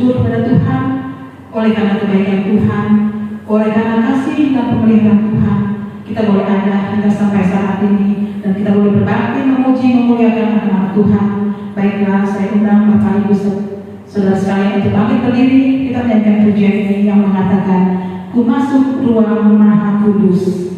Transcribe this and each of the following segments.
bersyukur kepada Tuhan oleh karena kebaikan Tuhan, oleh karena kasih dan pemeliharaan Tuhan. Kita boleh ada hingga sampai saat ini dan kita boleh berbakti memuji memuliakan nama Tuhan. Baiklah, saya undang Bapak Ibu saudara sekalian untuk bangkit berdiri. Kita menyanyikan pujian ini yang mengatakan, Ku masuk ruang Maha Kudus.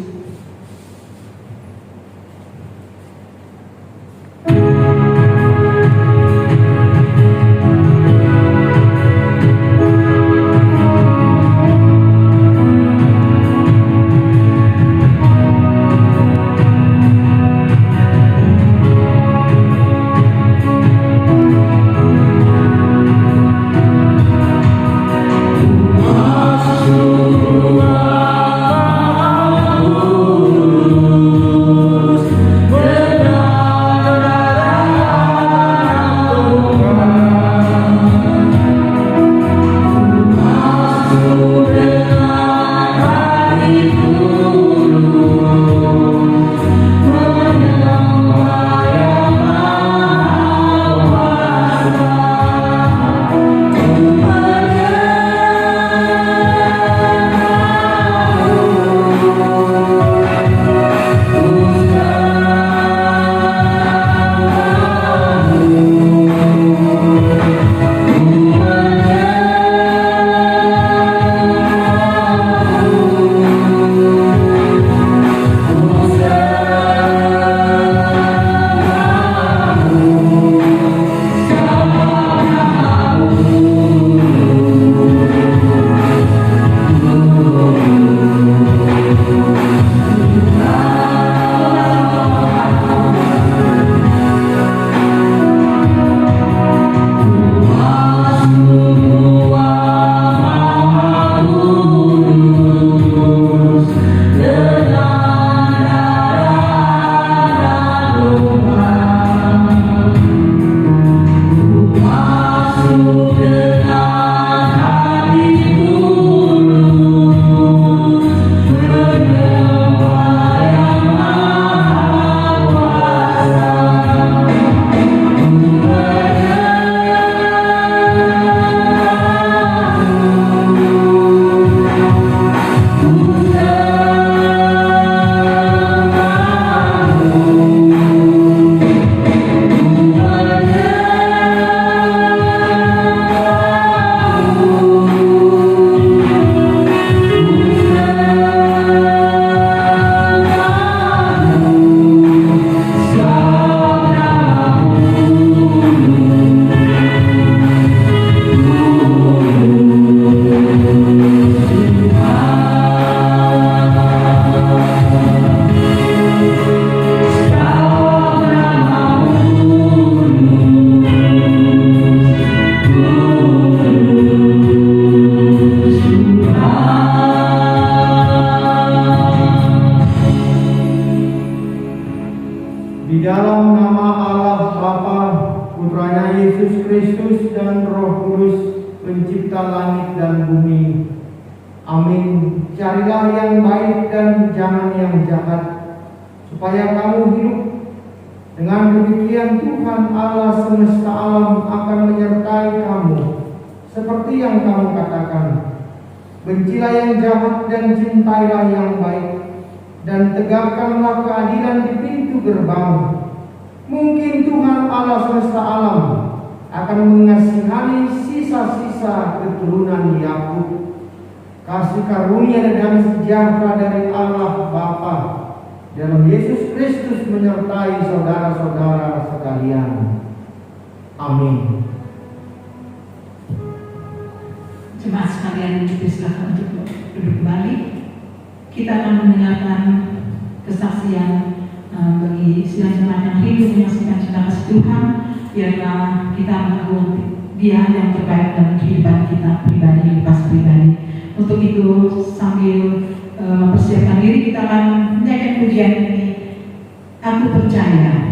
Bencilah yang jahat dan cintailah yang baik, dan tegakkanlah keadilan di pintu gerbang. Mungkin Tuhan Allah semesta alam akan mengasihani sisa-sisa keturunan Yakub. Kasih karunia dan sejahtera dari Allah Bapa dalam Yesus Kristus menyertai saudara-saudara sekalian. Amin. Jemaat sekalian, dipersilakan untuk duduk kembali. Kita akan mendengarkan kesaksian bagi sidang jemaat yang rindu menyaksikan cinta kasih Tuhan. Biarlah kita mengagumi Dia yang terbaik dalam kehidupan kita pribadi, pas pribadi. Untuk itu, sambil mempersiapkan diri, kita akan menyanyikan pujian ini, Aku Percaya.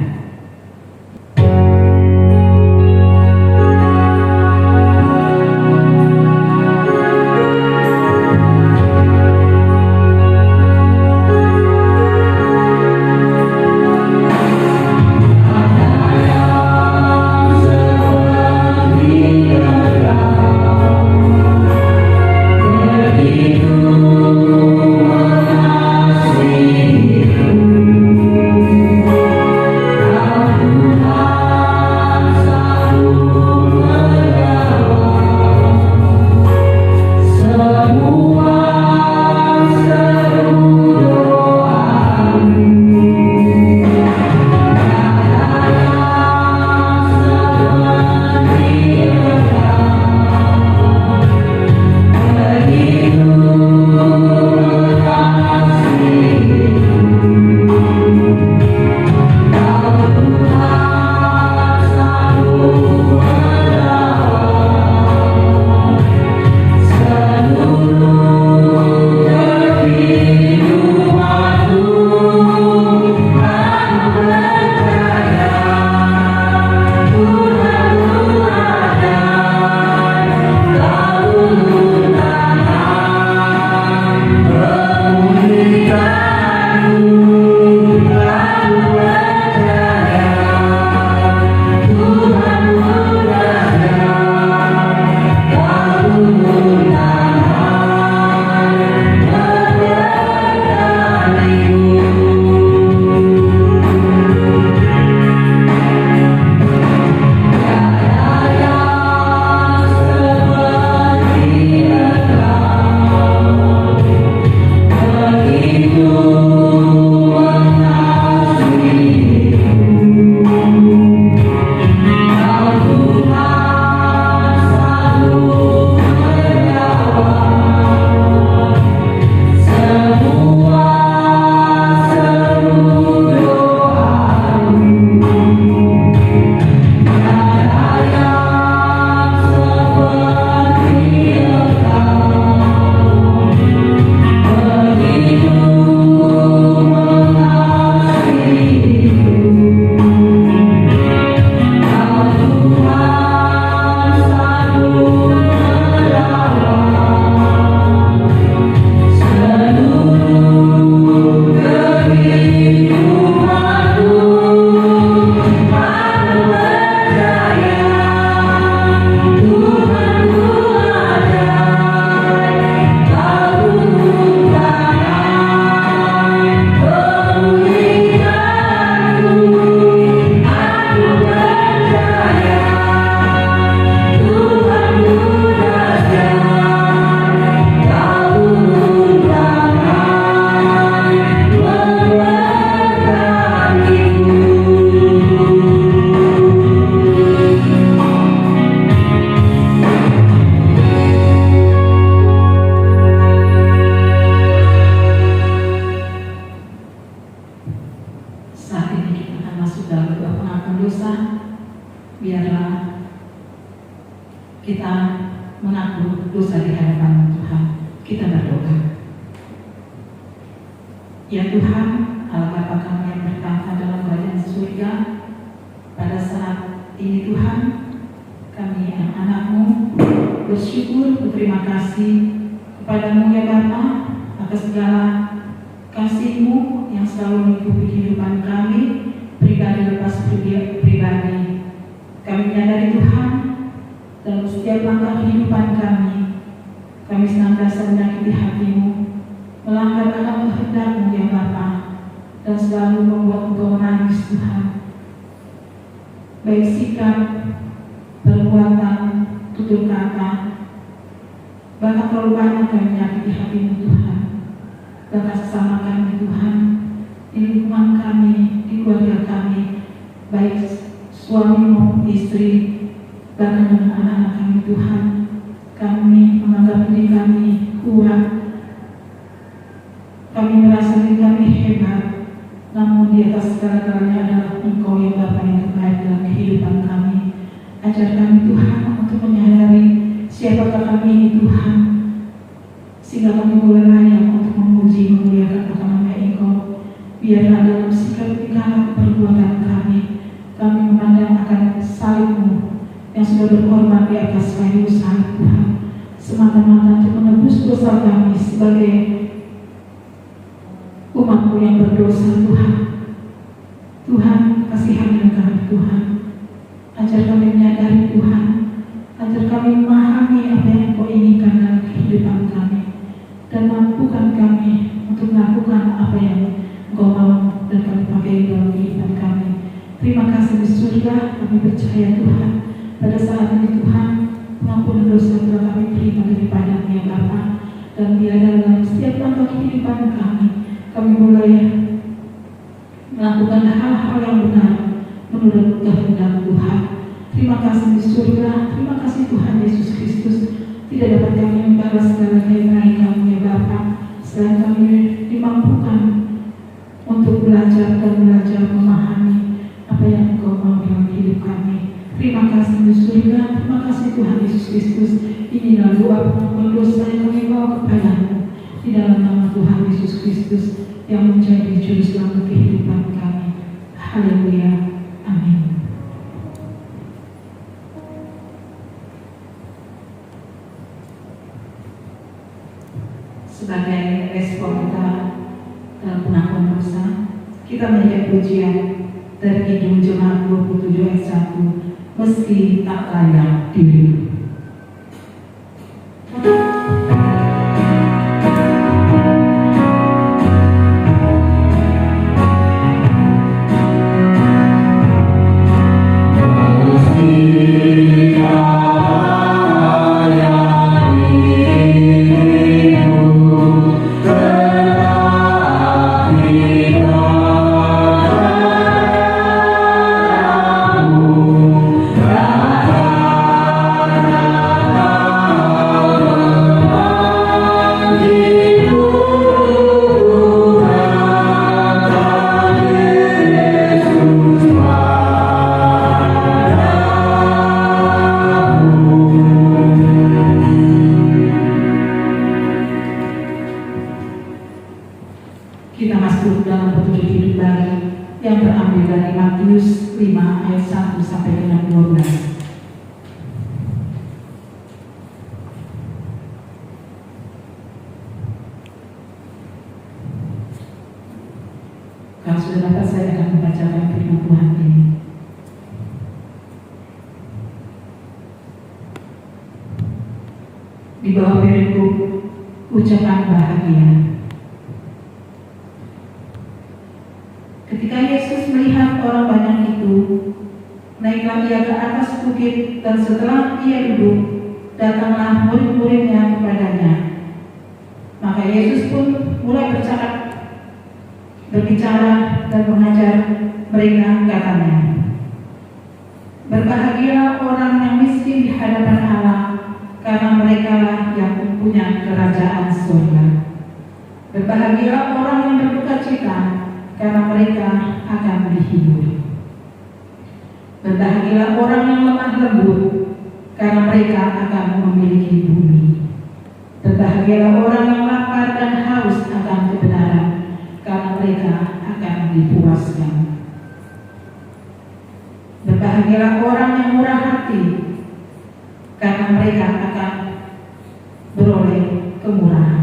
dosa di hadapan Tuhan. Kita berdoa. Ya Tuhan, Allah Bapa kami yang bertahta dalam kerajaan surga, pada saat ini Tuhan, kami anak-anak-Mu bersyukur, berterima kasih kepada-Mu ya Bapa atas segala kasih-Mu yang selalu mengikuti kehidupan kami, pribadi lepas pribadi. Kami menyadari Tuhan, dalam setiap langkah kehidupan kami senantiasa menyakiti hati-Mu, melanggar akan kehendak-Mu ya Bapa, dan selalu membuat Engkau menangis Tuhan. Baik sikap, perbuatan, tutur kata, bahkan terlalu banyak kami menyakiti hati-Mu Tuhan. Bahkan sesama kami Tuhan, di lingkungan kami, di keluarga kami, baik suami maupun istri, bahkan dengan anak-anak kami Tuhan, kami menganggap diri kami kuat, kami merasa diri kami hebat, namun di atas segala-galanya adalah Engkau yang Bapa yang terbaik dalam kehidupan kami. Ajar kami Tuhan untuk menyadari siapakah kami ini Tuhan, sehingga kami boleh layak untuk memuji memuliakan nama Engkau. Biarlah dalam sikap tingkah perbuatan kami memandang akan salib-Mu yang sudah berkorban di atas kayu salib Tuhan, semata-mata untuk menebus dosa kami sebagai umat-Mu yang berdosa Tuhan. Tuhan, kasihanilah kami Tuhan. Ajar kami menyadari Tuhan, ajar kami memahami apa yang Engkau inginkan dalam kehidupan kami, dan mampukan kami untuk melakukan apa yang Engkau mau dan kami pakai dalam kehidupan kami. Terima kasih di surga, kami percaya Tuhan, pada saat ini Tuhan, pengampunan dosa telah kami terima daripada-Mu ya Bapa, dan biarlah dalam setiap langkah kehidupan kami mulai melakukan hal-hal yang benar menurut kehendak Tuhan. Terima kasih di surga, terima kasih Tuhan Yesus Kristus. Tidak dapat kami membalas segala kebenaran Kamu ya Bapa, selain kami dimampukan untuk belajar memahami apa yang Engkau mau dalam hidup kami. Terima kasih di surga, terima kasih Tuhan Yesus Kristus. Inilah doa pengakuan dosa yang kami bawa kepada-Mu di dalam nama Tuhan Yesus Kristus yang menjadi juru selamat kehidupan kami. Haleluya, amin. Sebagai respon kita dalam pengakuan dosa, kita menyanyikan pujian dari Kidung Jemaat 27 ayat 1, meski tak layak diri. Kita masuk dalam petunjuk hidup baru yang terambil dari Matius 5 ayat 1 sampai dengan 12. Kalau sudah dapat, saya akan membacakan firman Tuhan ini. Di bawah perikop ucapan bahagia. Ketika Yesus melihat orang banyak itu, naiklah Ia ke atas bukit, dan setelah Ia duduk, datanglah murid-muridnya kepadanya. Maka Yesus pun mulai berbicara dan mengajar mereka, katanya, berbahagialah orang yang miskin di hadapan Allah, karena merekalah yang mempunyai kerajaan surga. Berbahagialah orang yang berduka cita, karena mereka akan dihibur. Berbahagialah orang yang lemah lembut, karena mereka akan memiliki bumi. Berbahagialah orang yang lapar dan haus akan kebenaran, karena mereka akan dipuaskan. Berbahagialah orang yang murah hati, karena mereka akan beroleh kemurahan.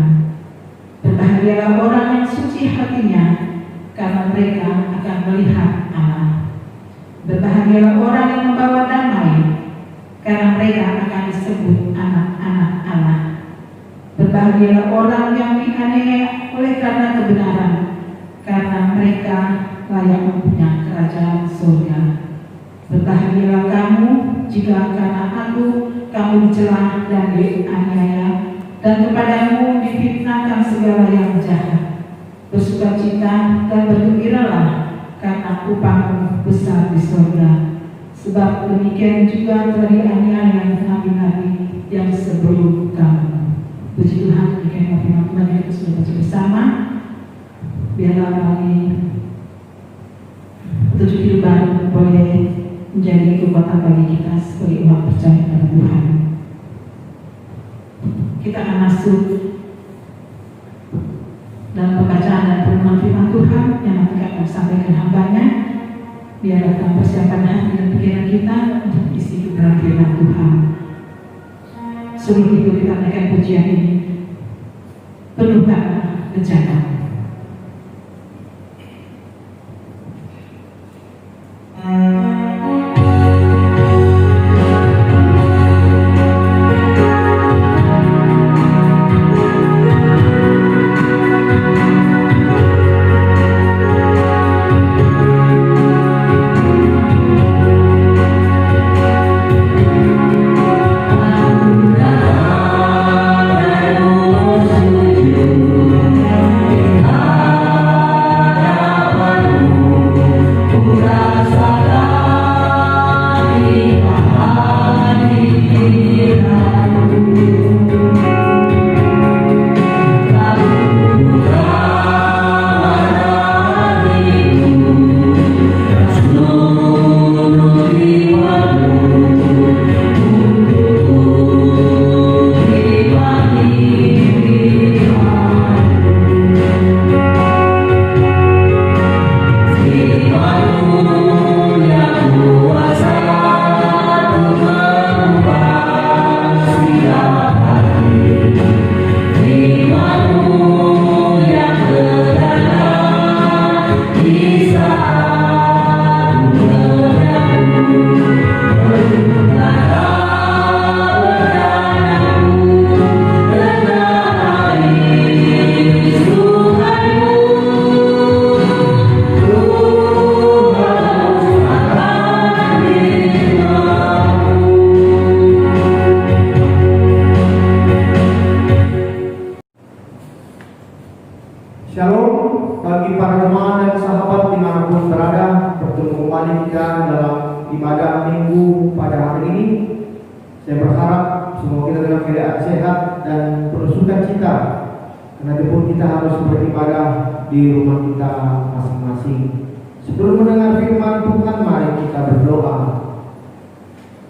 Berbahagialah orang yang suci hatinya, karena mereka akan melihat Allah. Berbahagialah orang yang membawa damai, karena mereka akan disebut anak-anak Allah. Berbahagialah orang yang dianiaya oleh karena kebenaran, karena mereka layak mempunyai kerajaan surga. Berbahagialah kamu jika karena aku kamu dicela dan dianiaya, dan kepadamu difitnahkan segala yang jahat. Bersukacita dan bergembiralah, karena upahmu besar di surga. Sebab demikian juga telah dianiaya nabi-nabi yang sebelum kamu. Puji Tuhan, demikian firman Tuhan yang kita sudah baca bersama. Biarlah kami petunjuk hidup baru boleh menjadi kekuatan bagi kita sebagai umat percaya pada Tuhan. Kita akan masuk dalam pembacaan dan perenungan firman Tuhan yang nanti akan disampaikan hambanya. Biarlah kita persiapkan hati dan pikiran kita untuk isi kebenaran firman Tuhan. Sebelum itu kita naikkan pujian ini, penuhkan rencana. Shalom bagi para jemaat dan sahabat dimanapun berada. Bertemu kembali kita dalam ibadah minggu pada hari ini. Saya berharap semua kita dalam keadaan sehat dan penuh sukacita, karena pun kita harus beribadah di rumah kita masing-masing. Sebelum mendengar firman Tuhan, mari kita berdoa.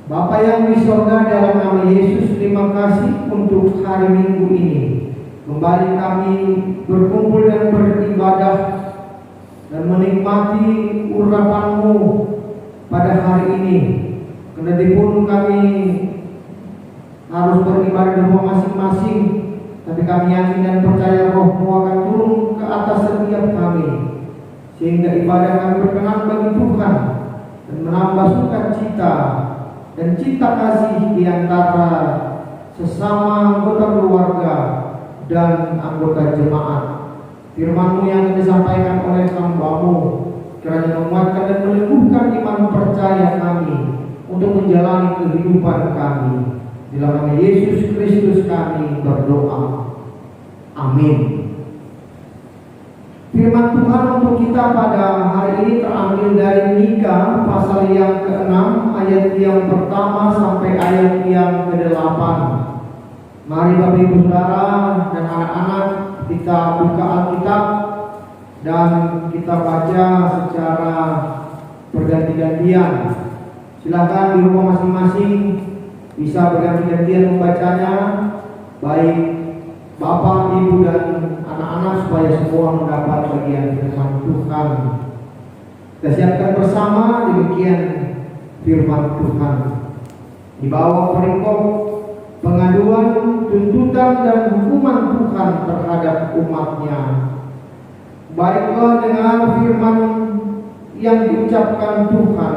Bapa yang di surga, dalam nama Yesus, terima kasih untuk hari Minggu ini. Kembali kami berkumpul dan beribadah dan menikmati urapan-Mu pada hari ini. Kendati-pun kami harus beribadah di rumah masing-masing, tapi kami yakin dan percaya Roh-Mu akan turun ke atas setiap kami, sehingga ibadah kami berkenan bagi Tuhan dan menambah sukacita dan cinta kasih di antara sesama anggota keluarga dan anggota jemaat. Firman-Mu yang disampaikan oleh hamba-Mu kiranya menguatkan dan meneguhkan iman percaya kami untuk menjalani kehidupan kami. Di dalam nama Yesus Kristus kami berdoa. Amin. Firman Tuhan untuk kita pada hari ini terambil dari Mika pasal yang ke-6 ayat yang pertama sampai ayat yang ke-8. Mari Bapak Ibu Saudara dan anak-anak, kita buka Alkitab dan kita baca secara berganti-gantian. Silakan di rumah masing-masing bisa berganti-gantian membacanya, baik Bapak, Ibu, dan anak-anak supaya semua mendapat bagian firman Tuhan. Kita siapkan bersama demikian firman Tuhan. Di bawah perikop pengaduan, tuntutan, dan hukuman Tuhan terhadap umatnya. Baiklah dengar firman yang diucapkan Tuhan.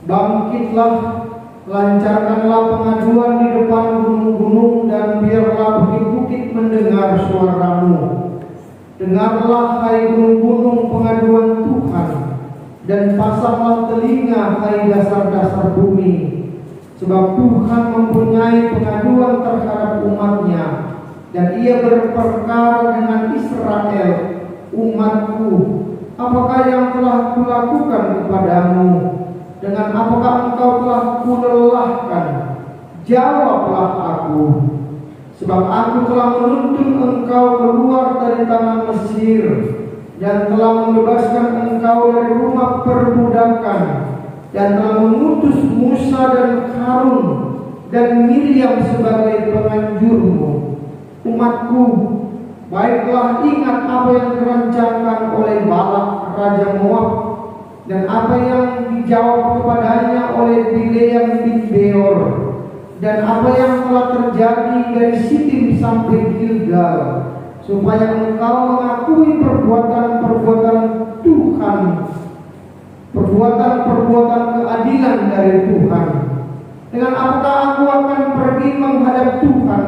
Bangkitlah, lancarkanlah pengaduan di depan gunung-gunung, dan biarlah bukit-bukit mendengar suaramu. Dengarlah, hai gunung-gunung, pengaduan Tuhan, dan pasanglah telinga, hai dasar-dasar bumi. Sebab Tuhan mempunyai pengaduan terhadap umatnya, dan ia berperkara dengan Israel, umatku. Apakah yang telah kulakukan kepadamu? Dengan apakah engkau telah kulelahkan? Jawablah aku. Sebab aku telah menuntun engkau keluar dari tanah Mesir, dan telah membebaskan engkau dari rumah perbudakan, dan telah mengutus Musa dan Harun dan Miriam sebagai penganjurmu. Umatku, baiklah ingat apa yang dirancangkan oleh Balak raja Moab, dan apa yang dijawab kepadanya oleh Bileam bin Beor, dan apa yang telah terjadi dari Sitim sampai Gilgal, supaya engkau mengakui perbuatan-perbuatan Tuhan, perbuatan-perbuatan keadilan dari Tuhan. Dengan apakah aku akan pergi menghadap Tuhan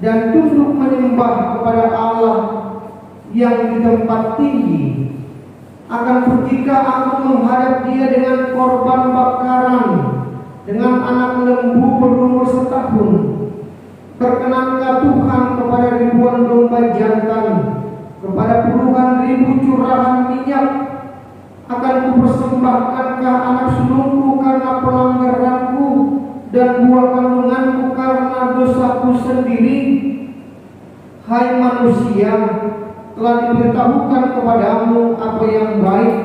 dan tunduk menyembah kepada Allah yang di tempat tinggi? Akan pergikah aku menghadap Dia dengan korban bakaran, dengan anak lembu berumur setahun? Berkenankah Tuhan kepada ribuan domba jantan, kepada puluhan ribu curahan minyak? Akan kupersembahkankah anak sulungku karena pelanggaranku, dan buah kandunganku karena dosaku sendiri? Hai manusia, telah diberitahukan kepadamu apa yang baik,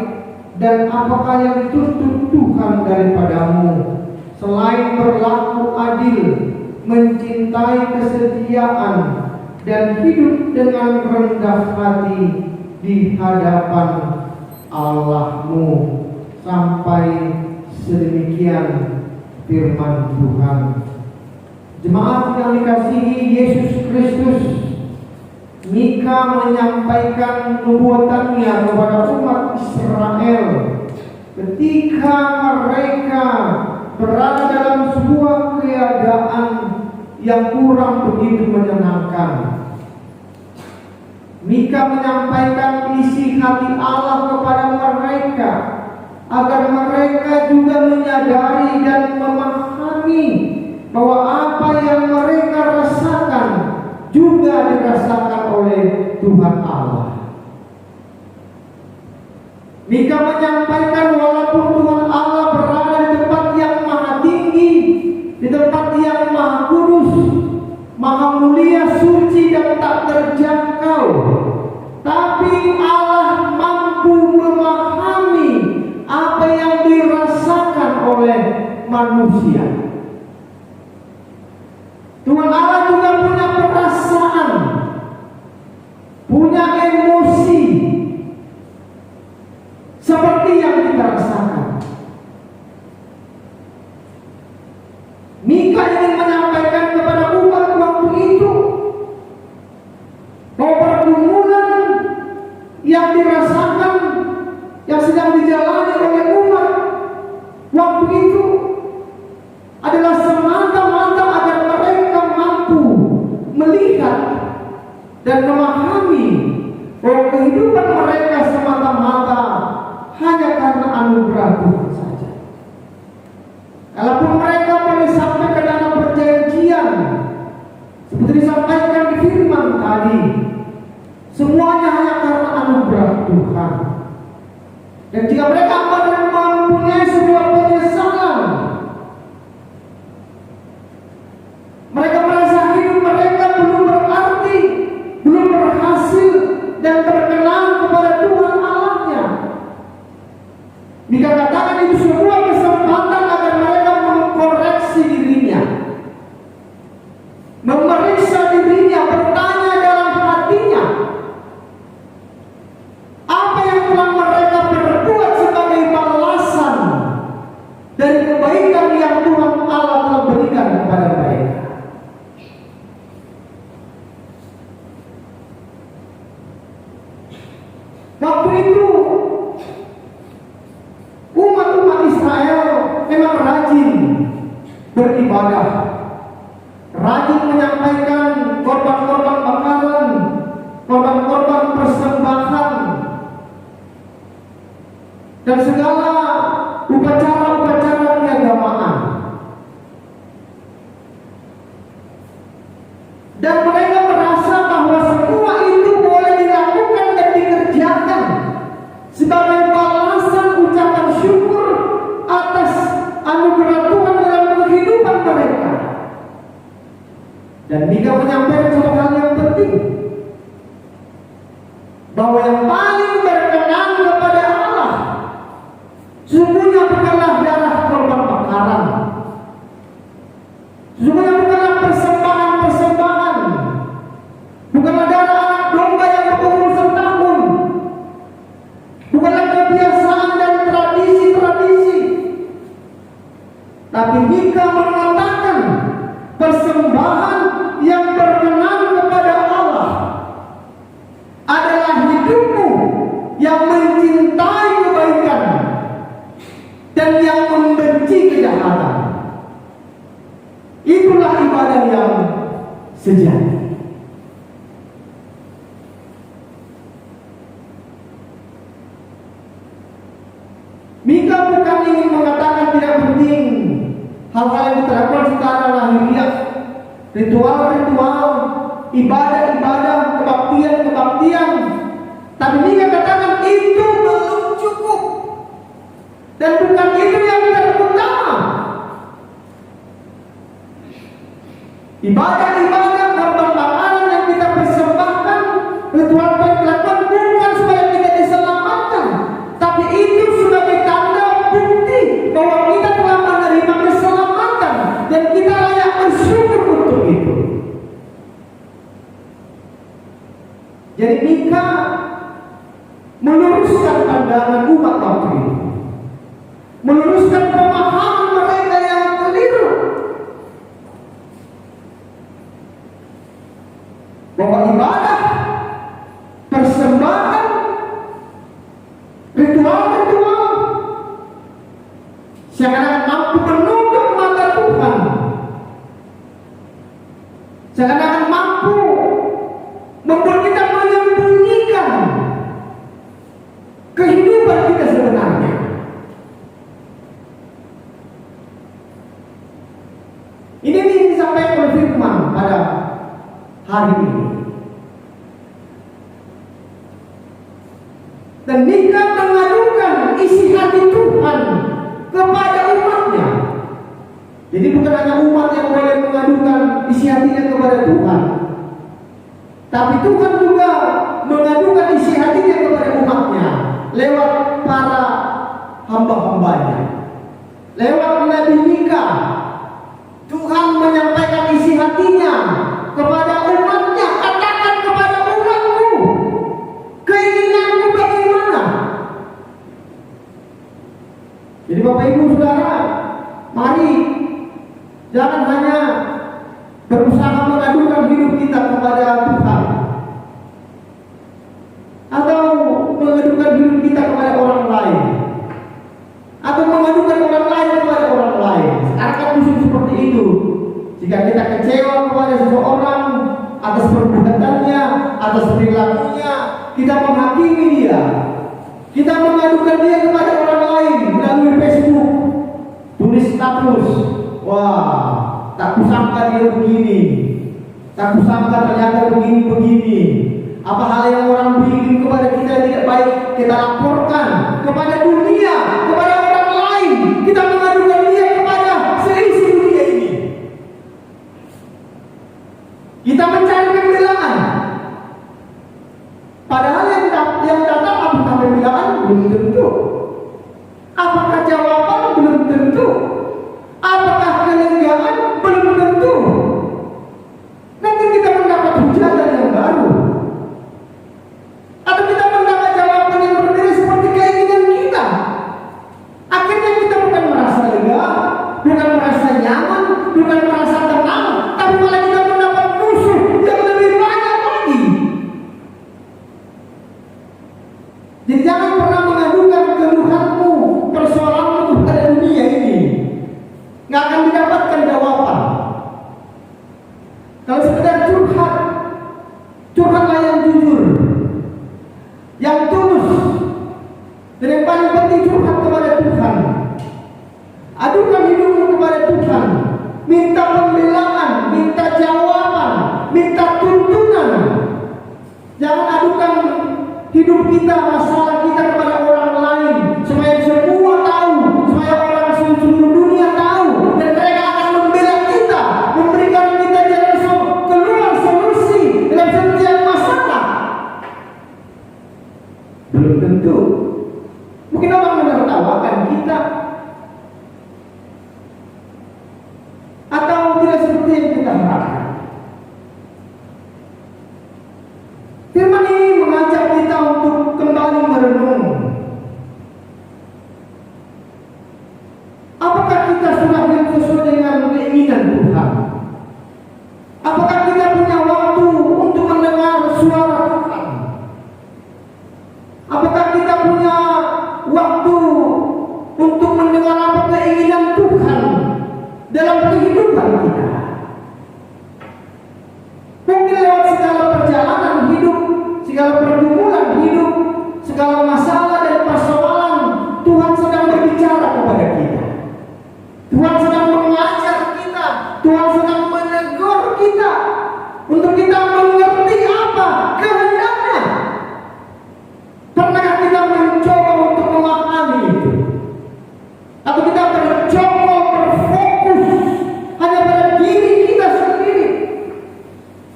dan apakah yang dituntut Tuhan daripadamu, selain berlaku adil, mencintai kesetiaan, dan hidup dengan rendah hati di hadapan Allahmu. Sampai sedemikian firman Tuhan. Jemaat yang dikasihi Yesus Kristus, Mika menyampaikan nubuatannya kepada umat Israel ketika mereka berada dalam sebuah keadaan yang kurang begitu menyenangkan. Mika menyampaikan isi hati Allah kepada mereka, agar mereka juga menyadari dan memahami bahwa apa yang mereka rasakan juga dirasakan oleh Tuhan Allah. Mika menyampaikan walaupun Tuhan Allah berada di tempat yang maha tinggi, di tempat yang maha kudus, maha mulia, suci, dan tak terjangkau, tapi Allah mampu memahami apa yang dirasakan oleh manusia. Tuhan Allah juga punya perasaan, punya emosi seperti yang kita rasakan. Mika ingin menyampaikan kepada umat waktu itu bahwa pergumulan yang dirasakan, yang sedang dijalani oleh umat waktu itu adalah semata-mata agar mereka mampu melihat dan memahami bahwa kehidupan mereka semata-mata hanya karena anugerah Tuhan saja. Kalaupun mereka boleh sampai ke dalam perjanjian, seperti disampaikan di firman tadi, semuanya hanya karena anugerah Tuhan. Dan jika mereka mempunyai sebuah penyesalan, mereka merasa hidup mereka belum berarti, belum berhasil, dan berkenan kepada Tuhan Allahnya. Dikatakan itu sebuah kesempatan agar mereka mengkoreksi dirinya, memeriksa dirinya, bertanya itu umat-umat Israel memang rajin beribadah, rajin menyampaikan korban-korban bakaran, korban-korban persembahan, dan segala upacara-upacara keagamaan. Dan mereka merasa bahwa semua itu boleh dilakukan dan dikerjakan sebagai balasan ucapan syukur atas anugerah Tuhan dalam kehidupan mereka. Dan Mika menyampaikan satu hal yang penting, bahwa yang paling berkenan kepada Allah sesungguhnya bukanlah darah korban bakaran, sesungguhnya bukanlah persembahan-persembahan, bukanlah darah anak domba yang berumur setahun, bukanlah kebiasaan dan tradisi-tradisi. Tapi Mika mengatakan persembahan yang berkenan kepada Allah adalah hidupmu yang mencintai kebaikan dan yang membenci kejahatan. Itulah ibadah yang sejati. Mika bukan ingin mengatakan tidak penting hal-hal yang diterapkan secara lahiriah, ritual-ritual, ibadah-ibadah, kebaktian-kebaktian. Tapi Mika katakan itu belum cukup, dan bukan itu yang terutama. Ibadah-ibadah korban bakaran yang kita persembahkan, ritual yang dilakukan bukan supaya kita diselamatkan, tapi itu sebagai tanda bukti bahwa kita telah menerima keselamatan dan kita layak bersyukur untuk itu. Jadi Mika meluruskan pandangan umat waktu itu, meluruskan pemahaman mereka yang keliru, bahwa ibadah, persembahan, ritual-ritual seakan-akan mampu menutup mata Tuhan, seakan-akan mampu membuat kita menyembunyikan kehidupan kita sebenarnya. Ini yang disampaikan oleh firman pada hari ini. Dan Mika mengadukan isi hati Tuhan kepada umatnya. Jadi bukan hanya umat yang boleh mengadukan isi hatinya kepada Tuhan, tapi Tuhan juga mengadukan isi hatinya kepada umatnya lewat para hamba-hambanya, lewat Nabi Mika. Tuhan menyampaikan isi hatinya kepada umatnya. Katakan kepada umatku, keinginanmu bagaimana? Jadi Bapak Ibu Saudara, mari jangan hanya berusaha mengadukan hidup kita kepada Tuhan, atau mengadukan hidup kita kepada orang lain, atau mengadukan orang lain kepada orang lain. Akan musuh seperti itu. Jika kita kecewa kepada seseorang atas perbuatannya, atas perilakunya, kita menghakimi dia, kita mengadukan dia kepada orang lain melalui Facebook, tulis status, wah, tak kusangka dia begini, tak kusangka ternyata begini-begini. Apa hal yang orang bikin kepada kita tidak baik, kita laporkan kepada dunia, kepada orang lain. Kita mengadukan dia kepada seisi dunia ini. Kita mencari pembelaan. Padahal yang datang apakah pembelaan? Belum tentu. Apakah jawaban? Belum tentu. Apakah kelegaan? Belum tentu. Nanti kita mendapat hujatan yang baru, atau kita mendapat jawaban yang berbeda seperti keinginan kita. Akhirnya kita bukan merasa lega, bukan merasa nyaman, bukan merasa tenang, tapi malah kita mendapat musuh yang lebih banyak lagi. Jadi kita, masalah kita kepada orang lain, supaya semua tahu, supaya orang seluruh dunia tahu, dan mereka akan membela kita, memberikan kita jalan keluar solusi dalam setiap masalah. Belum tentu. Mungkin orang menertawakan kita, atau tidak seperti yang kita harapkan. Firman ini mengajak kita untuk kembali merenung. Apakah kita sudah hidup sesuai dengan keinginan Tuhan? Apakah kita punya waktu untuk mendengar suara Tuhan? Apakah kita punya waktu untuk mendengar apa keinginan Tuhan dalam kehidupan kita? Mungkin lewat segala perjalanan hidup, segala pergumulan hidup, segala masalah dan persoalan, Tuhan sedang berbicara kepada kita. Tuhan sedang mengajar kita, Tuhan sedang menegur kita, untuk kita mengerti apa kehendaknya. Pernahkah kita mencoba untuk memahami itu? Atau kita mencoba berfokus hanya pada diri kita sendiri,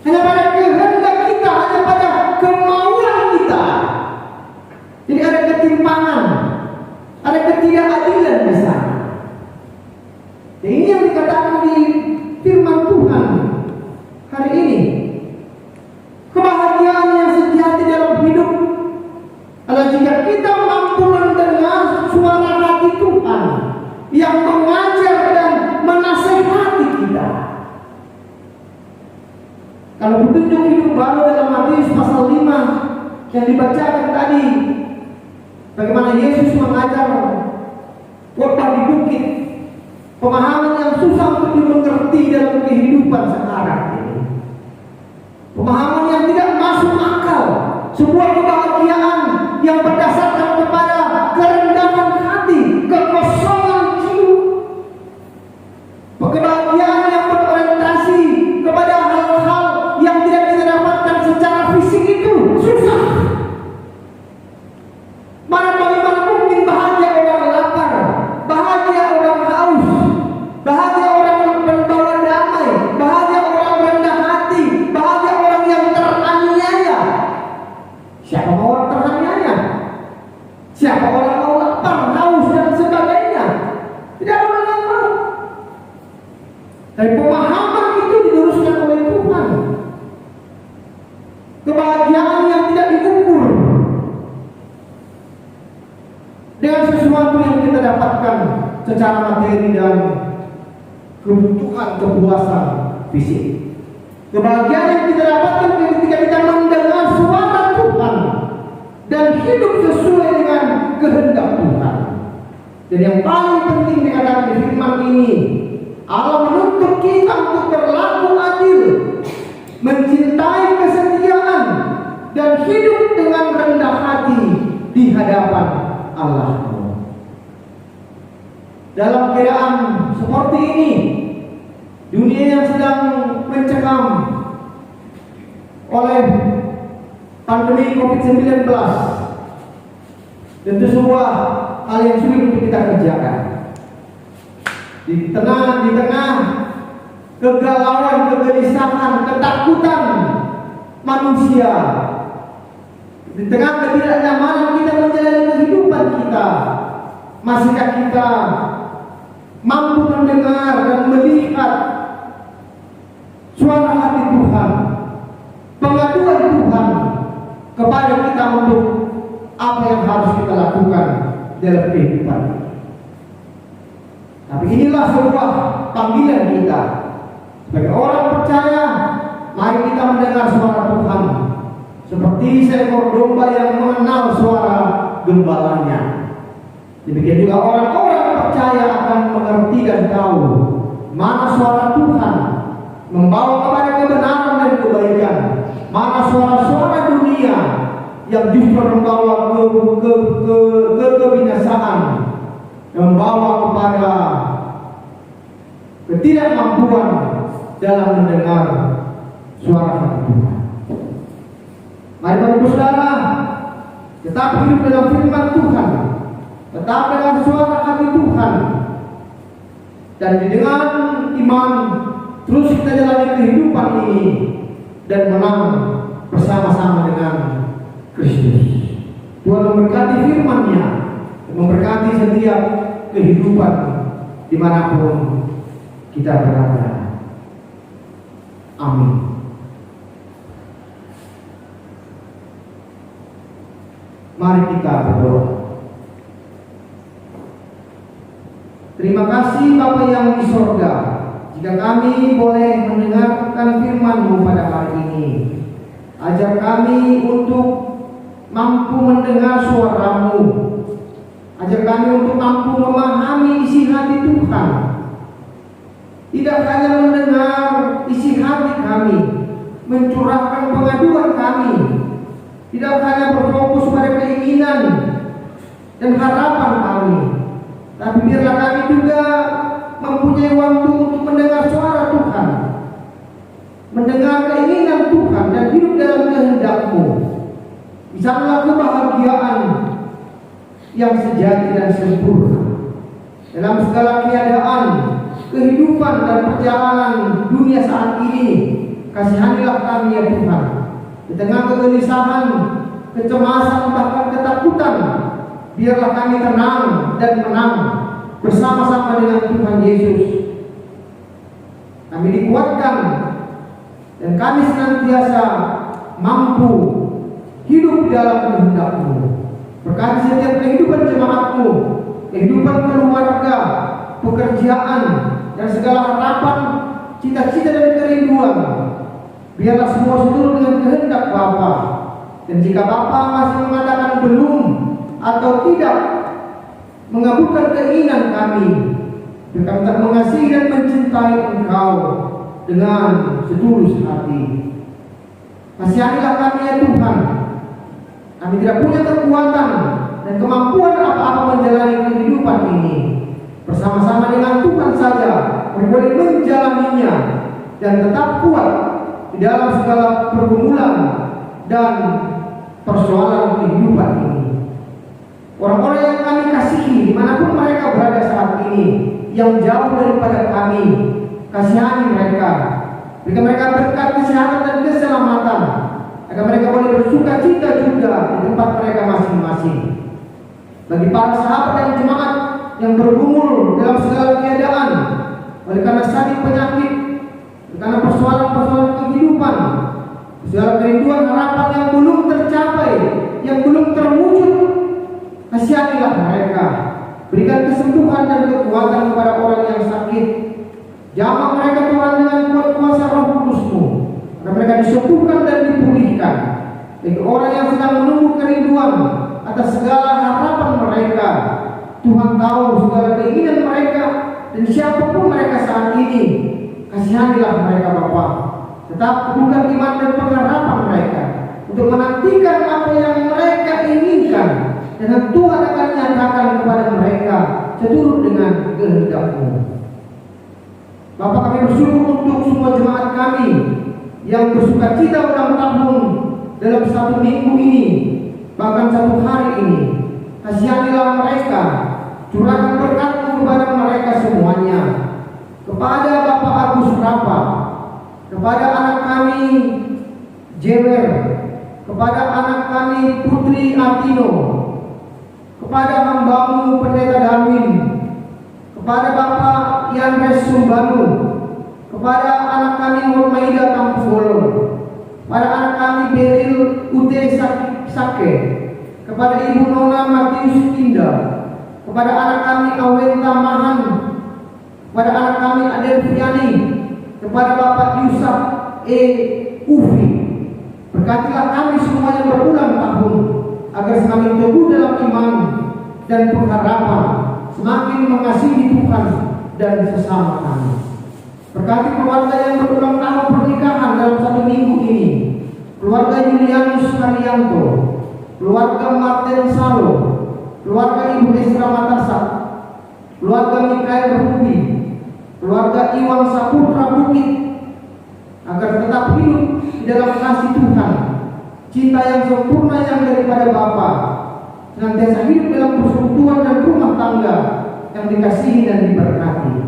hanya pada kehendak kita, hanya pada kemauan kita? Jadi ada ketimpangan, ada ketidakadilan di sana. Dan ini yang dikatakan di firman Tuhan hari ini. Kebahagiaan yang sejati dalam hidup adalah jika kita mampu mendengar suara hati Tuhan yang mengajar dan menasihati kita. Kalau petunjuk hidup baru dalam Matius pasal 5 yang dibacakan tadi, bagaimana Yesus mengajar khotbah di bukit, pemahaman yang susah untuk dimengerti dalam kehidupan sekarang ini, pemahaman yang tidak masuk akal, sebuah kebahagiaan yang berdasarkan kepada kerendahan hati, kekosongan jiwa, kebahagiaan yang berorientasi kepada hal-hal yang tidak kita dapatkan secara fisik itu susah. Bagaimana mungkin bahagia orang lapar, bahagia orang haus, bahagia orang membawa damai, bahagia orang rendah hati, bahagia orang yang teraniaya. Siapa mau orang teraniaya? Siapa orang mau lapar, haus dan sebagainya? Tidak ada orang yang mau. Tapi pemahaman itu diteruskan oleh Tuhan. Kebahagiaan yang tidak diukur dengan sesuatu yang kita dapatkan secara materi dan kebutuhan kepuasan fisik. Kebahagiaan yang kita dapatkan ketika kita mendengar suara Tuhan dan hidup sesuai dengan kehendak Tuhan. Dan yang paling penting dikatakan di firman ini, Allah menuntut kita untuk berlaku adil, mencintai kesetiaan, dan hidup dengan rendah hati di hadapan Allah. Dalam keadaan seperti ini, dunia yang sedang mencekam oleh pandemi COVID-19, tentu sebuah hal yang sulit untuk kita kerjakan. Di tengah kegalauan, kegelisahan, ketakutan manusia, di tengah ketidaknyamanan kita menjalani kehidupan kita, masihkah kita mampu mendengar dan melihat suara hati Tuhan, pengaduan Tuhan kepada kita untuk apa yang harus kita lakukan dalam kehidupan? Tapi inilah sebuah panggilan kita sebagai orang percaya. Mari kita mendengar suara Tuhan seperti seekor domba yang mengenal suara gembalanya. Demikian juga orang-orang percaya akan mengerti dan tahu mana suara Tuhan membawa kepada kebenaran dan kebaikan, mana suara-suara dunia yang justru membawa ke kebinasaan, membawa kepada ketidakmampuan dalam mendengar suara hati Tuhan. Mari Bapak Saudara, tetap hidup dalam firman Tuhan, tetap dalam suara hati Tuhan, dan dengan iman terus kita jalani kehidupan ini dan menang bersama-sama dengan Kristus. Tuhan memberkati firman-Nya, memberkati setiap kehidupan dimanapun kita berada. Amin. Mari kita berdoa. Terima kasih Bapa yang di sorga, jika kami boleh mendengarkan firman-Mu pada hari ini. Ajar kami untuk mampu mendengar suara-Mu. Ajar kami untuk mampu memahami isi hati Tuhan. Tidak hanya mendengar isi hati kami, mencurahkan pengaduan kami. Tidak hanya berfokus pada keinginan dan harapan kami, tapi biarlah kami juga mempunyai waktu untuk mendengar suara Tuhan, mendengar keinginan Tuhan dan hidup dalam kehendak-Mu. Misalnya kebahagiaan yang sejati dan sempurna dalam segala keadaan kehidupan dan perjalanan dunia saat ini. Kasihanilah kami ya Tuhan, di tengah kegelisahan, kecemasan, bahkan ketakutan, biarlah kami tenang dan menang bersama-sama dengan Tuhan Yesus. Kami dikuatkan dan kami senantiasa mampu hidup dalam kehendak-Mu. Berkati setiap kehidupan jemaat-Mu, kehidupan keluarga, pekerjaan, dan segala harapan, cita-cita dan kerinduan. Biarlah semua seturut dengan kehendak Bapa. Dan jika Bapa masih mengatakan belum atau tidak mengabulkan keinginan kami, kami tak mengasihi dan mencintai Engkau dengan setulus hati. Kasihanilah kami ya Tuhan. Kami tidak punya kekuatan dan kemampuan apa-apa menjalani kehidupan ini. Bersama-sama dengan Tuhan saja kami boleh menjalaninya dan tetap kuat di dalam segala pergumulan dan persoalan kehidupan ini. Orang-orang yang kami kasihi dimanapun mereka berada saat ini, yang jauh daripada kami, kasihani mereka. Berikan mereka berkat kesehatan dan keselamatan, agar mereka boleh bersuka cita juga di tempat mereka masing-masing. Bagi para sahabat dan jemaat yang bergumul dalam segala keadaan, oleh karena sakit penyakit, karena persoalan-persoalan kehidupan, segala kerinduan harapan yang belum tercapai, yang belum terwujud, kasihanilah mereka. Berikan kesembuhan dan kekuatan kepada orang yang sakit. Jamah mereka Tuhan dengan kuat kuasa Roh Kudus-Mu, agar mereka disembuhkan dan dipulihkan. Bagi orang yang sedang menunggu kerinduan atas segala harapan mereka, Tuhan tahu segala keinginan mereka dan siapapun mereka saat ini. Kasihanilah mereka Bapa. Tetap teguhkan iman dan pengharapan mereka untuk menantikan apa yang mereka inginkan, dan Tuhan akan nyatakan kepada mereka seturut dengan kehendak-Mu. Bapak, kami bersyukur untuk semua jemaat kami yang bersuka cita ulang tahun dalam satu minggu ini, bahkan satu hari ini. Kasihanilah mereka, curahkan berkat-Mu kepada mereka semuanya. Kepada Bapak Agus Rapa, kepada anak kami Jewer, kepada anak kami Putri Atino, kepada hamba-Mu Pendeta Darwin, kepada Bapak Yanres Sumbanu, kepada anak kami Nurmaida Kampusgolong, kepada anak kami Beril Ute Sake, kepada Ibu Nona Matius Indah, kepada anak kami Awenta Mahan, kepada anak kami Adelviani, kepada Bapak Yusuf Ufi. Berkatilah kami semuanya berulang tahun, agar semakin teguh dalam iman dan pengharapan, semakin mengasihi Tuhan dan sesama kami. Berkati keluarga yang berulang tahun pernikahan dalam satu minggu ini, keluarga Julianus Haryanto, keluarga Martin Salo, keluarga Ibu Esra Matasak, keluarga Mikael Rubi, keluarga Iwan Saputra Bukit, agar tetap hidup di dalam kasih Tuhan, cinta yang sempurna yang daripada Bapa, senantiasa hidup dalam persekutuan dan rumah tangga yang dikasihi dan diberkati.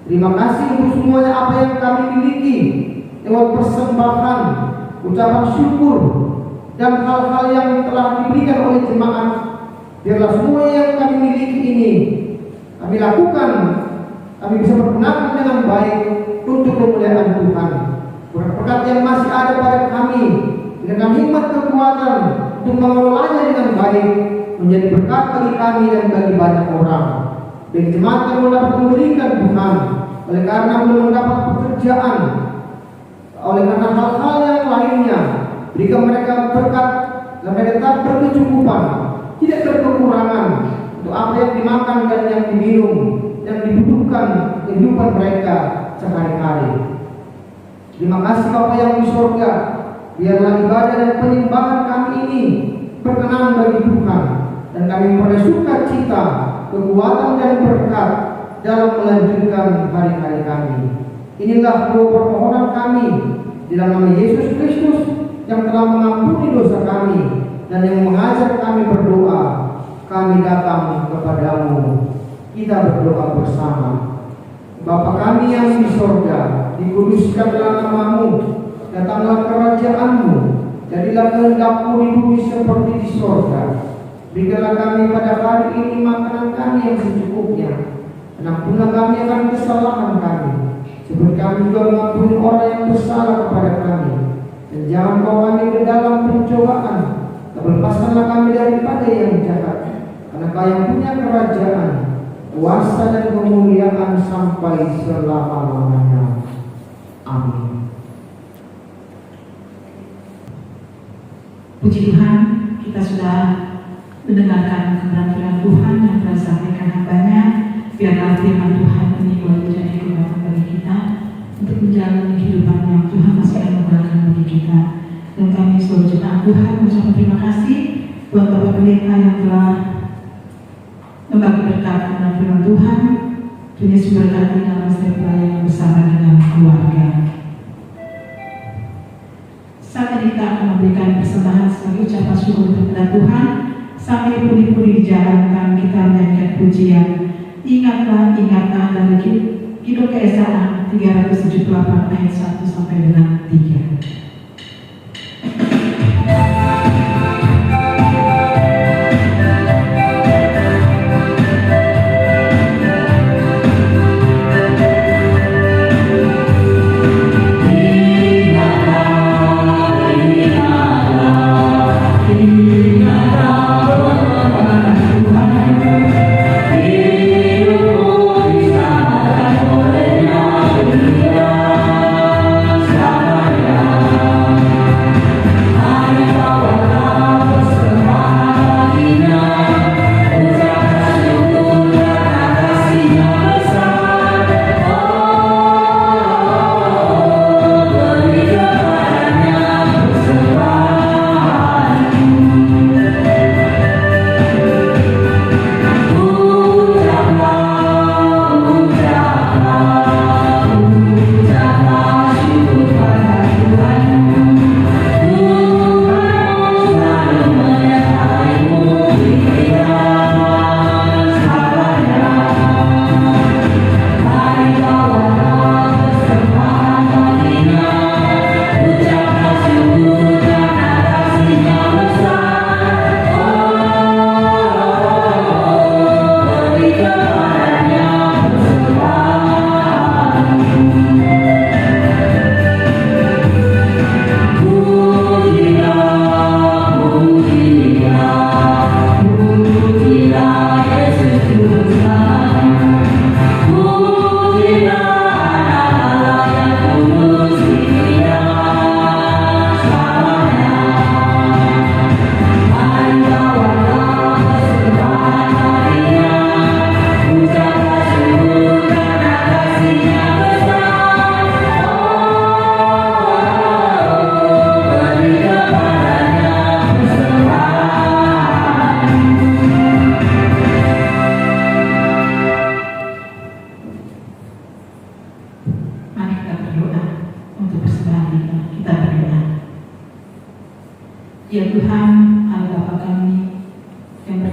Terima kasih untuk semuanya apa yang kami miliki lewat persembahan, ucapan syukur, dan hal-hal yang telah diberikan oleh jemaat. Biarlah semua yang kami miliki ini kami lakukan, kami bisa berkenan dengan baik untuk kemuliaan Tuhan. Berkat yang masih ada pada kami, dengan hikmat kekuatan untuk mengelolanya dengan baik, menjadi berkat bagi kami dan bagi banyak orang. Dan jemaat yang dapat memberikan Tuhan, oleh karena belum mendapat pekerjaan, oleh karena hal-hal yang lainnya, berikan mereka berkat dan mereka tetap berkecukupan, tidak berkekurangan untuk apa yang dimakan dan yang diminum, yang dibutuhkan kehidupan mereka sehari-hari. Terima kasih Bapa yang di surga, biarlah ibadah dan penyembahan kami ini berkenan bagi Tuhan, dan kami memperoleh sukacita, kekuatan dan berkat dalam melanjutkan hari-hari kami. Inilah doa permohonan kami di dalam nama Yesus Kristus yang telah mengampuni dosa kami dan yang mengajar kami berdoa. Kami datang kepadamu. Kita berdoa bersama. Bapa kami yang di sorga, dikuduskanlah namamu, datanglah kerajaanmu, jadilah kehendakmu di bumi seperti di sorga. Berikanlah kami pada hari ini makanan kami yang secukupnya, ampunlah kami akan kesalahan kami, seperti kami juga mengampuni orang yang bersalah kepada kami. Dan jangan bawa kami ke dalam pencobaan, tapi lepaskanlah kami daripada yang jahat. Karena Kau yang punya kerajaan, kuasa dan kemuliaan sampai selama-lamanya. Amin. Puji Tuhan, kita sudah mendengarkan kebenaran Tuhan yang telah disampaikan hamba-Nya. Biarlah firman Tuhan ini boleh menjadi kekuatan bagi kita untuk menjalani kehidupan yang Tuhan masih akan menggunakan bagi kita. Dan kami seluruh jemaat Tuhan mengucapkan terima kasih buat Bapak Pendeta yang telah membagi berkat dengan firman Tuhan. Tuhan Yesus berkati dalam setiap pelayanan bersama dengan keluarga. Saat ini kita akan memberikan persembahan sebagai ucapan syukur kepada Tuhan. Sambil puri-puri dijalankan, kita menyanyikan pujian Ingatlah, ingatlah dari Kidung Keesaan 378 ayat 1 sampai dengan 3.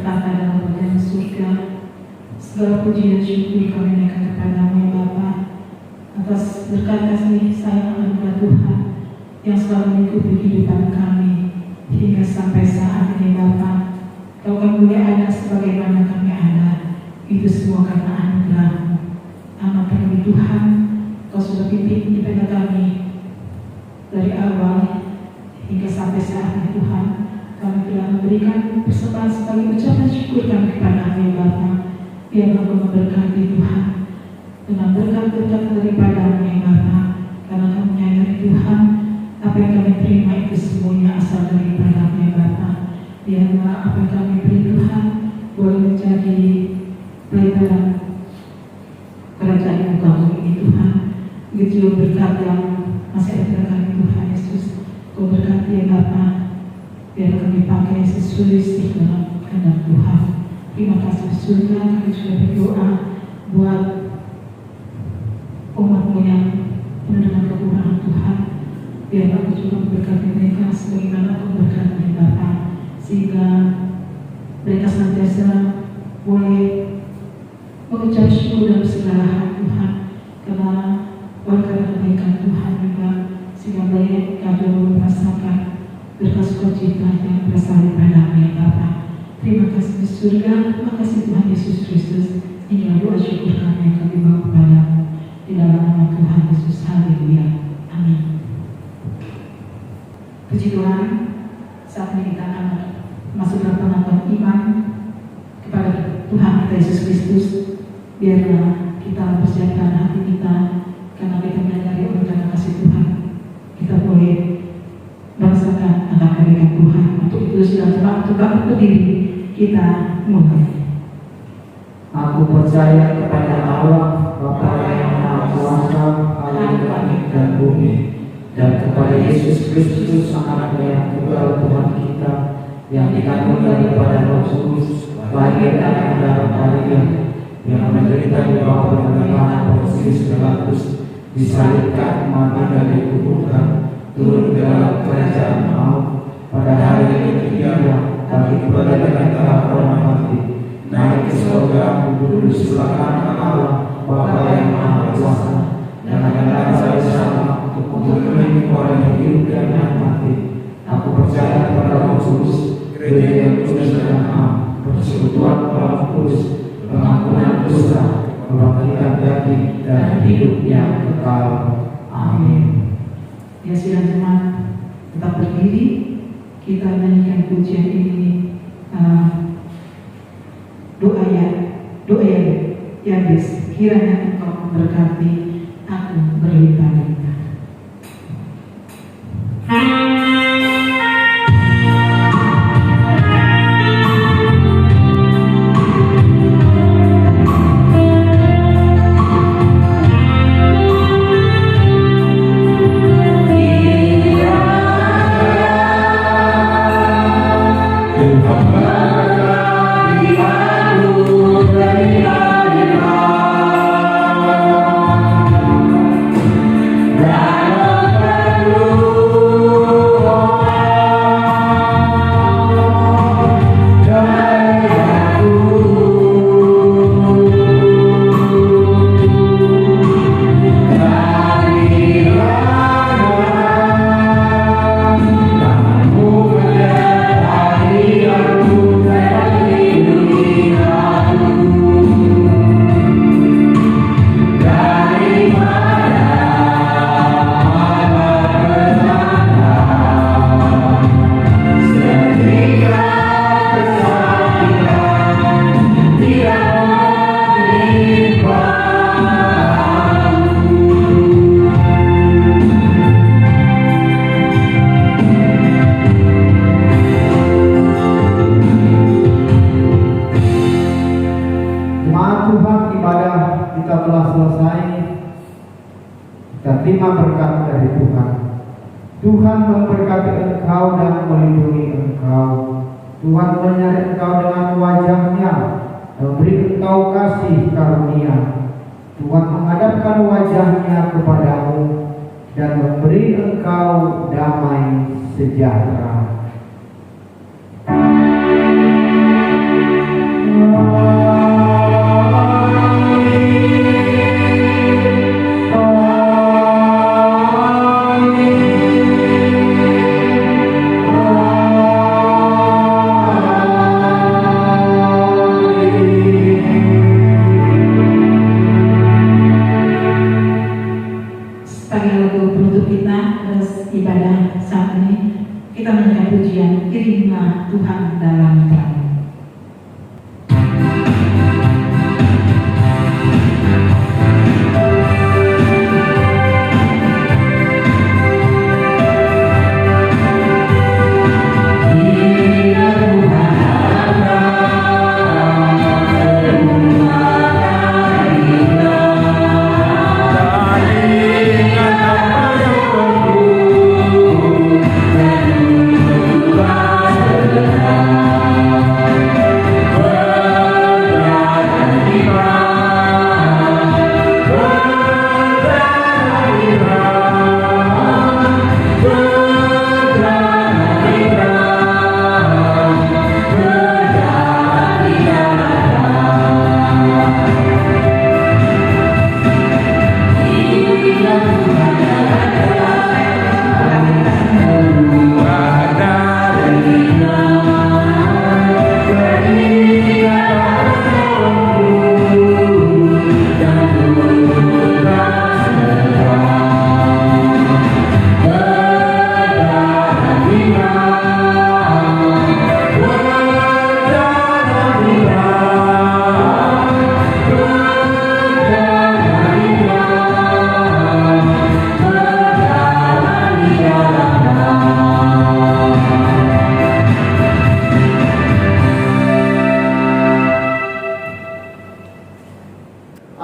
berkata dalam bagian surga, segala puji dan syukur kami naikkan kepadamu ya Bapa, atas berkat kasih sayang anugerah Tuhan yang selalu mengikuti kehidupan kami hingga sampai saat ini Bapa. Kau kami boleh ada sebagaimana kami ada, itu semua karena anugerah-Mu. Amat kami Tuhan, Kau sudah pimpin ibadah kami dari awal hingga sampai saat ini Tuhan. Kami telah memberikan persembahan sebagai ucapan syukur kami kepada-Mu ya Bapa. Biarlah Kau memberkati Tuhan dengan berkat-berkat daripada-Mu ya Bapa. Karena Kau menyadari Tuhan, apa yang kami terima itu semuanya asal daripada-Mu ya Bapa. Biarlah apa yang kami beri Tuhan boleh menjadi pelajaran kerajaan Kau ini Tuhan. Begitu juga berkat yang masih ada pada kami Tuhan Yesus. Kau berkati ya Bapa. Biar kami pakai sesuai dalam kehendak Tuhan. Terima kasih surga, kami sudah berdoa buat umat-Mu yang penuh dengan kekurangan Tuhan. Biar Kau juga memberkati mereka sebagaimana Kau berkati Bapa, sehingga mereka senantiasa boleh mengucap syukur dalam segala hal Tuhan, karena kebaikan Tuhan juga, sehingga mereka juga merasakan berkat sukacita yang berasal daripada-Mu ya Bapa. Terima kasih di surga, terima kasih Tuhan Yesus Kristus. Inilah doa syukur kami yang kami bawa kepada-Mu di dalam nama Tuhan Yesus. Haleluya. Amin. Puji Tuhan, saat ini kita akan masuk dalam pengakuan iman kepada Tuhan kita Yesus Kristus. Biarlah kita persiapkan hati kita, karena kita menyadari oleh karena kasih Tuhan kita boleh merasakan akan kebaikan Tuhan. Untuk itu sudah coba untuk berdiri, kita mulai. Aku percaya kepada Allah, Bapa yang Maha Kuasa, Khalik langit dan bumi, dan kepada Yesus Kristus, Anak yang tunggal Tuhan kita, yang dikandung daripada Roh Kudus, lahir dari darah Maria, yang menderita di bawah pemerintahan Pontius Pilatus, disalibkan, mati dan dikuburkan, turun ke dalam kerajaan maut, pada hari ketiga bagi kepada antara orang mati, naik ke surga, duduk di sebelah kanan Allah, Bapa yang Maha Kuasa, dan akan datang bersama untuk mengiringi orang yang hidup dan yang mati. Aku percaya kepada Roh Kudus, gereja yang kudus dan am, persekutuan Roh Kudus, pengampunan dosa, kebangkitan daging, dan hidup yang kekal. Amin. Ya sidang jemaat, tetap berdiri. Kita nyanyikan pujian ini, doa ya Yabes, kiranya Engkau memberkati aku berlimpah-limpah. terima berkat dari Tuhan. Tuhan memberkati engkau dan melindungi engkau. Tuhan menyertai engkau dengan wajah-Nya dan memberi engkau kasih karunia. Tuhan menghadapkan wajah-Nya kepadamu dan memberi engkau damai sejahtera. saat ini kita menyanyikan pujian Iringlah Tuhan dalam kami.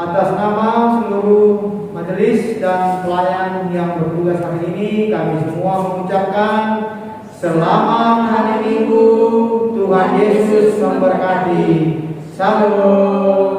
Atas nama seluruh majelis dan pelayan yang bertugas hari ini, kami semua mengucapkan selamat hari Minggu. Tuhan Yesus memberkati. Salam.